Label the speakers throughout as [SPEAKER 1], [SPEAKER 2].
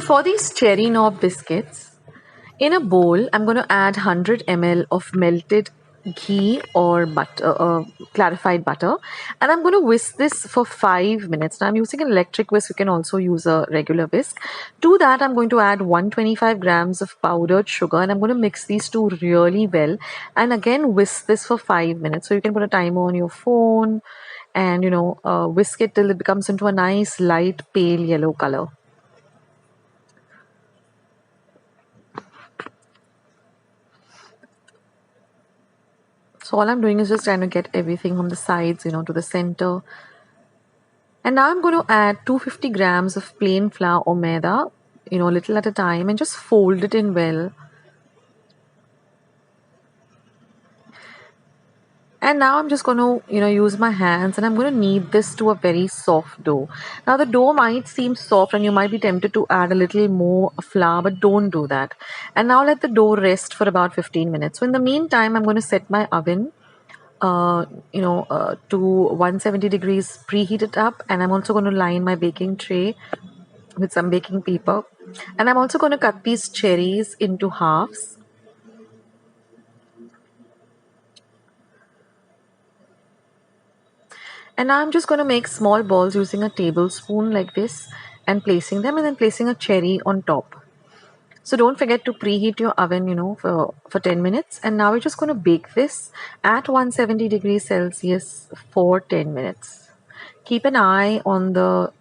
[SPEAKER 1] for these cherry knob biscuits, in a bowl, I'm going to add 100 ml of melted ghee or butter, clarified butter, and I'm going to whisk this for 5 minutes. Now I'm using an electric whisk. You can also use a regular whisk. To that, I'm going to add 125 grams of powdered sugar, and I'm going to mix these two really well, and again whisk this for 5 minutes. So you can put a timer on your phone, and whisk it till it becomes into a nice light pale yellow color. So all I'm doing is just trying to get everything from the sides, to the center. And now I'm going to add 250 grams of plain flour or maida, little at a time, and just fold it in well. And now I'm just going to, use my hands, and I'm going to knead this to a very soft dough. Now the dough might seem soft and you might be tempted to add a little more flour, but don't do that. And now let the dough rest for about 15 minutes. So in the meantime, I'm going to set my oven to 170 degrees, preheat it up, and I'm also going to line my baking tray with some baking paper, and I'm also going to cut these cherries into halves. And now I'm just going to make small balls using a tablespoon like this and placing them, and then placing a cherry on top. So don't forget to preheat your oven, for 10 minutes. And now we're just going to bake this at 170 degrees Celsius for 10 minutes. Keep an eye on the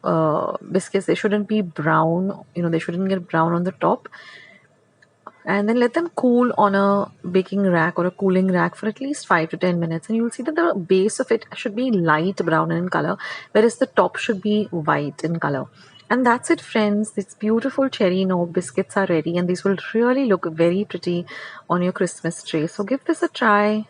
[SPEAKER 1] biscuits. They shouldn't be brown, they shouldn't get brown on the top. And then let them cool on a baking rack or a cooling rack for at least 5 to 10 minutes. And you'll see that the base of it should be light brown in color, whereas the top should be white in color. And that's it, friends. These beautiful cherry knob biscuits are ready, and these will really look very pretty on your Christmas tray. So give this a try.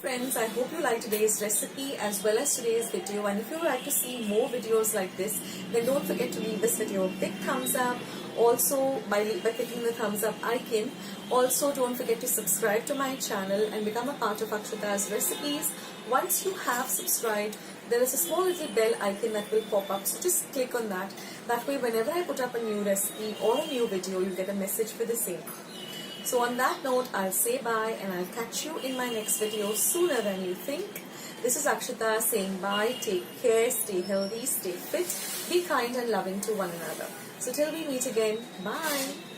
[SPEAKER 2] Friends, I hope you like today's recipe as well as today's video, and if you would like to see more videos like this, then don't forget to leave this video a big thumbs up. Also by clicking the thumbs up icon. Also don't forget to subscribe to my channel and become a part of Akshata's recipes. Once you have subscribed, there is a small little bell icon that will pop up, so just click on that. That way whenever I put up a new recipe or a new video, you get a message for the same. So on that note, I'll say bye, and I'll catch you in my next video sooner than you think. This is Akshata saying bye. Take care, stay healthy, stay fit, be kind and loving to one another. So till we meet again, bye.